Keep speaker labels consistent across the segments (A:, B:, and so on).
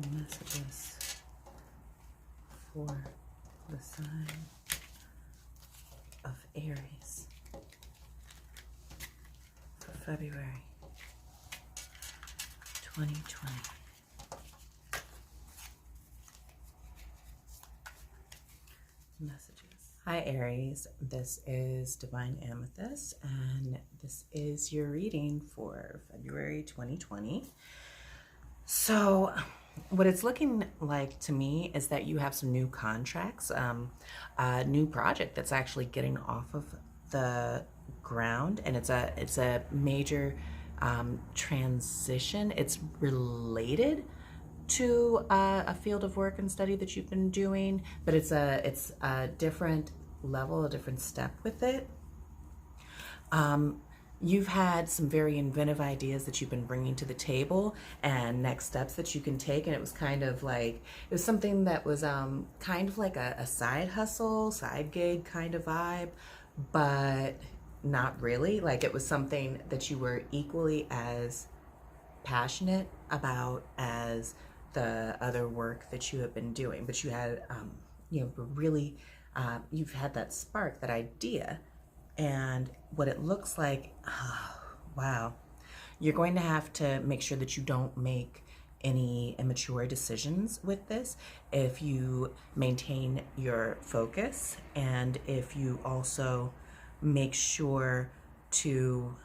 A: messages for the sign of Aries for February 2020. Messages. Hi Aries, this is Divine Amethyst, and this is your reading for February 2020. So what it's looking like to me is that you have some new contracts, a new project that's actually getting off of the ground, and it's a major transition. It's related to a field of work and study that you've been doing, but it's a different level, a different step with it. You've had some very inventive ideas that you've been bringing to the table and next steps that you can take. And it was kind of like, it was something that was kind of like a side hustle, side gig kind of vibe, but not really. Like it was something that you were equally as passionate about as the other work that you have been doing. But you had, really, you've had that spark, that idea. And what it looks like, wow, you're going to have to make sure that you don't make any immature decisions with this. If you maintain your focus, and if you also make sure to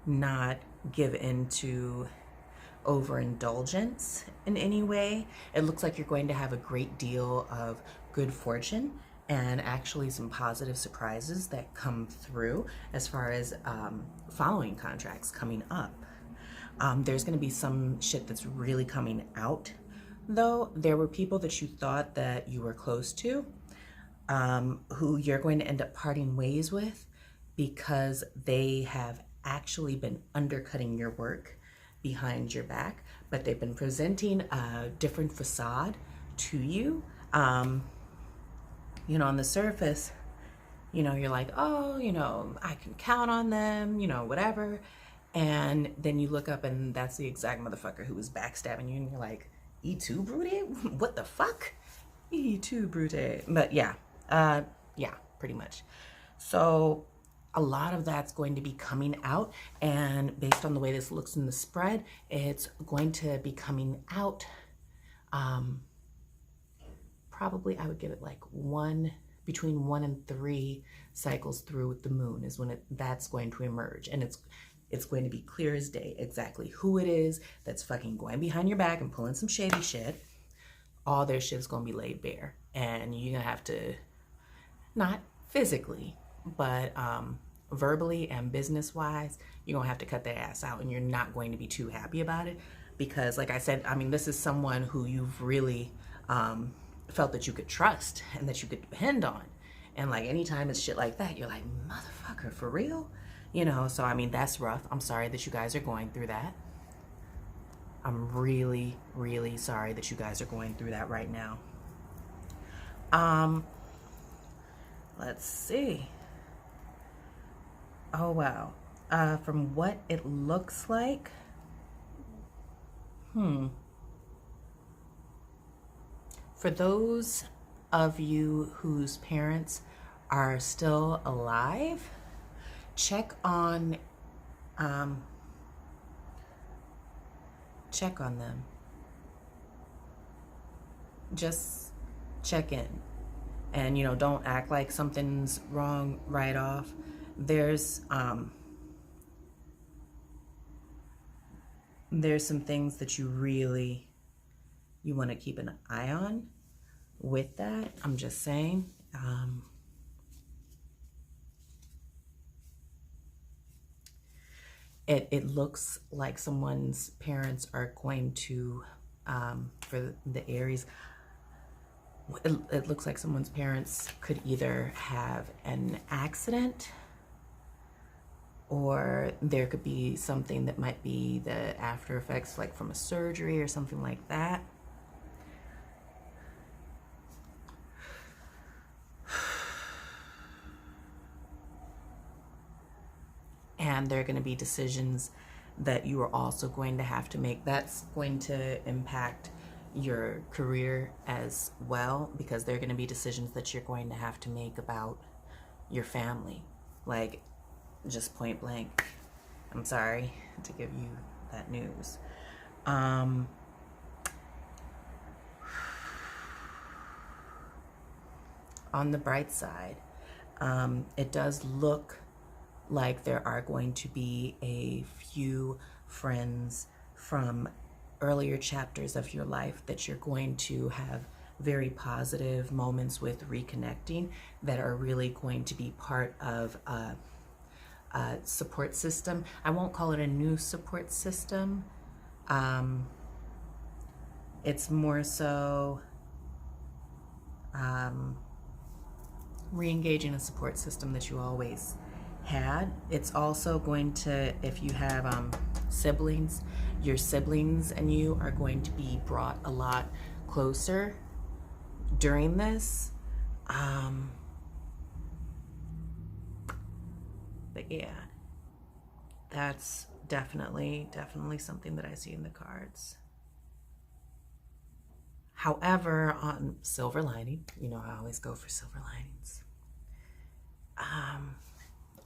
A: not give into overindulgence in any way. It looks like you're going to have a great deal of good fortune and actually some positive surprises that come through as far as following contracts coming up. There's going to be some shit that's really coming out, though. There were people that you thought that you were close to, who you're going to end up parting ways with because they have actually been undercutting your work behind your back, but they've been presenting a different facade to you. On the surface, you're like, oh, I can count on them, whatever. And then you look up and that's the exact motherfucker who was backstabbing you, and you're like, E2 Brute? What the fuck? E2 Brute. But yeah, pretty much. So a lot of that's going to be coming out, and based on the way this looks in the spread, it's going to be coming out probably, I would give it like between 1 and 3 cycles through the moon is when that's going to emerge, and it's going to be clear as day exactly who it is that's fucking going behind your back and pulling some shady shit. All their shit's gonna be laid bare, and you're gonna have to, not physically, but verbally and business-wise, you're gonna have to cut their ass out, and you're not going to be too happy about it because, like I said, this is someone who you've really felt that you could trust and that you could depend on. And like anytime it's shit like that, you're like, motherfucker, for real? So that's rough. I'm sorry that you guys are going through that. I'm really, really sorry that you guys are going through that right now. Let's see. Oh, wow. From what it looks like, for those of you whose parents are still alive, check on them. Just check in, and don't act like something's wrong right off. There's some things that you want to keep an eye on with that. I'm just saying. It looks like someone's parents are going to, for the Aries, it looks like someone's parents could either have an accident, or there could be something that might be the after effects, like from a surgery or something like that. And there are going to be decisions that you are also going to have to make. That's going to impact your career as well, because there are going to be decisions that you're going to have to make about your family. Like, just point blank. I'm sorry to give you that news. On the bright side, it does look like there are going to be a few friends from earlier chapters of your life that you're going to have very positive moments with reconnecting, that are really going to be part of a support system. I won't call it a new support system. It's more so re-engaging a support system that you always had. It's also going to, if you have siblings, your siblings and you are going to be brought a lot closer during this. But yeah, that's definitely something that I see in the cards. However, on silver lining, you know, I always go for silver linings.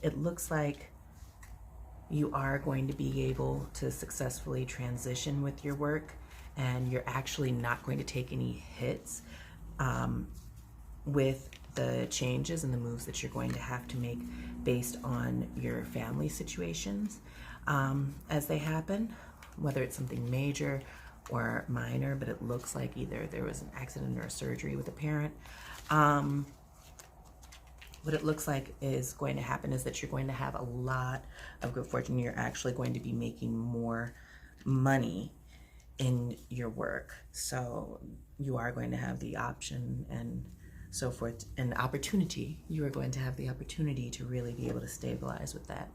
A: It looks like you are going to be able to successfully transition with your work, and you're actually not going to take any hits with the changes and the moves that you're going to have to make based on your family situations as they happen, whether it's something major or minor. But it looks like either there was an accident or a surgery with a parent. What it looks like is going to happen is that you're going to have a lot of good fortune. You're actually going to be making more money in your work. So you are going to have the option and so forth, and opportunity. You are going to have the opportunity to really be able to stabilize with that.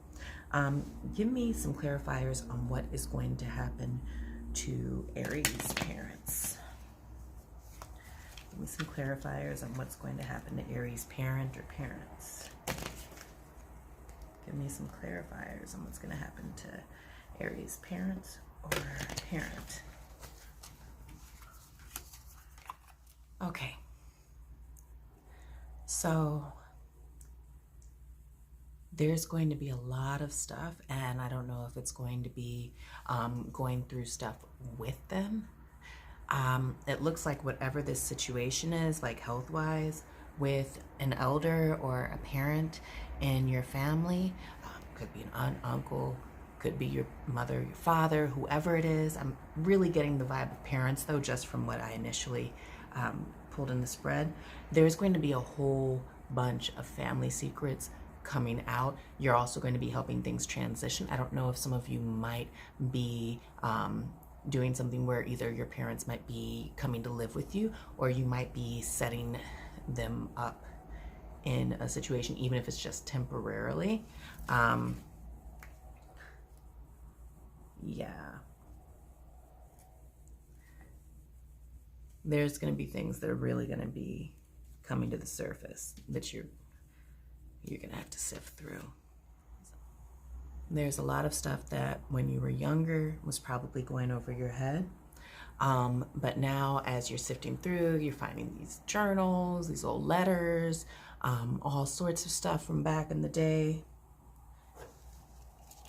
A: Give me some clarifiers on what is going to happen to Aries parents. Give me some clarifiers on what's going to happen to Aries parent or parents. Give me some clarifiers on what's going to happen to Aries parents or parent. Okay. So there's going to be a lot of stuff, and I don't know if it's going to be going through stuff with them. It looks like whatever this situation is, like health-wise, with an elder or a parent in your family, could be an aunt, uncle, could be your mother, your father, whoever it is. I'm really getting the vibe of parents, though, just from what I initially pulled in the spread. There's going to be a whole bunch of family secrets coming out. You're also going to be helping things transition. I don't know if some of you might be doing something where either your parents might be coming to live with you, or you might be setting them up in a situation, even if it's just temporarily. Yeah. There's going to be things that are really going to be coming to the surface that you're going to have to sift through. There's a lot of stuff that when you were younger was probably going over your head. But now as you're sifting through, you're finding these journals, these old letters, all sorts of stuff from back in the day.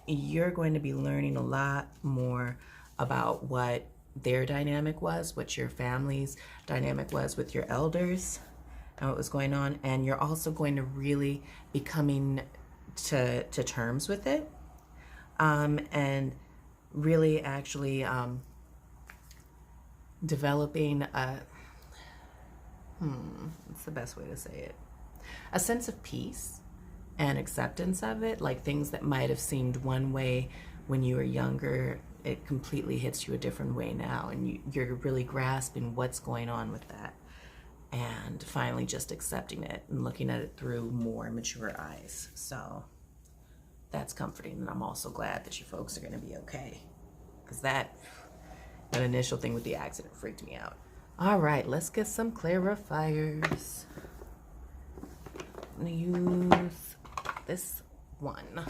A: You're going to be learning a lot more about what their dynamic was, what your family's dynamic was with your elders, and what was going on. And you're also going to really be coming to terms with it, and really actually developing what's the best way to say it? A sense of peace and acceptance of it. Like things that might have seemed one way when you were younger, it completely hits you a different way now, and you're really grasping what's going on with that, and finally just accepting it and looking at it through more mature eyes. So that's comforting, and I'm also glad that you folks are going to be okay, because that initial thing with the accident freaked me out. All right, let's get some clarifiers. I'm going to use this one.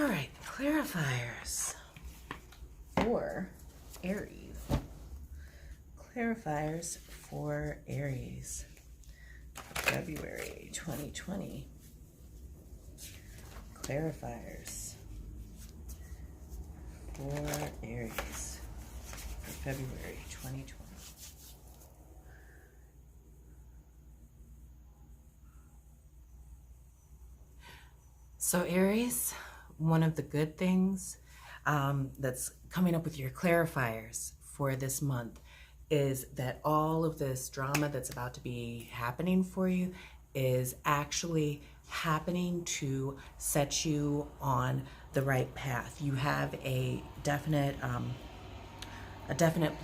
A: All right, clarifiers for Aries. Clarifiers for Aries. February 2020. Clarifiers for Aries for February 2020. So Aries, one of the good things that's coming up with your clarifiers for this month is that all of this drama that's about to be happening for you is actually happening to set you on the right path. You have a definite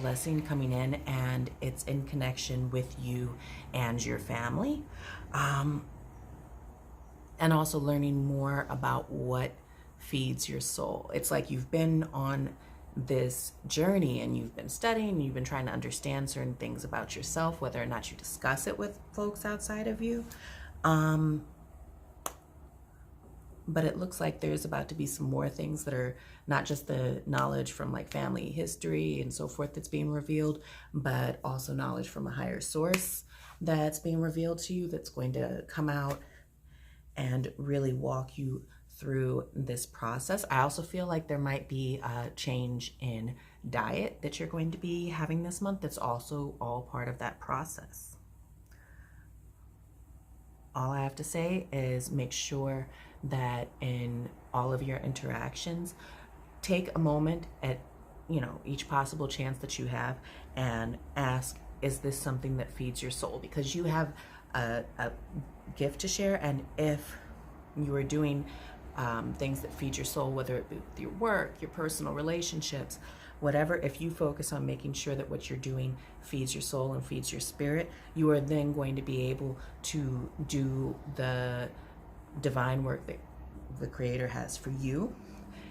A: blessing coming in, and it's in connection with you and your family. And also learning more about what feeds your soul. It's like you've been on this journey and you've been studying and you've been trying to understand certain things about yourself, whether or not you discuss it with folks outside of you. But it looks like there's about to be some more things that are not just the knowledge from like family history and so forth that's being revealed, but also knowledge from a higher source that's being revealed to you that's going to come out and really walk you through this process. I also feel like there might be a change in diet that you're going to be having this month that's also all part of that process. All I have to say is make sure that in all of your interactions, take a moment at each possible chance that you have and ask, is this something that feeds your soul? Because you have a gift to share, and if you are doing things that feed your soul, whether it be with your work, your personal relationships, whatever, if you focus on making sure that what you're doing feeds your soul and feeds your spirit, you are then going to be able to do the divine work that the Creator has for you,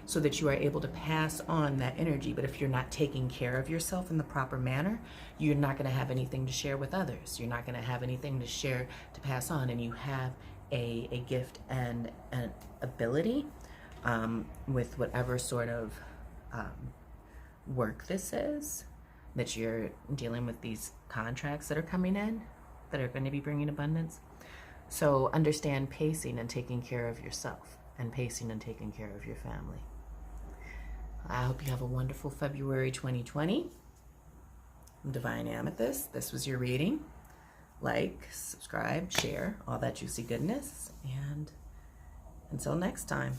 A: so that you are able to pass on that energy. But if you're not taking care of yourself in the proper manner, you're not going to have anything to share with others. You're not going to have anything to share to pass on. And you have a gift and an ability with whatever sort of work this is, that you're dealing with these contracts that are coming in that are going to be bringing abundance. So understand pacing and taking care of yourself, and pacing and taking care of your family. I hope you have a wonderful February 2020. I'm Divine Amethyst. This was your reading. Like, subscribe, share, all that juicy goodness. And until next time.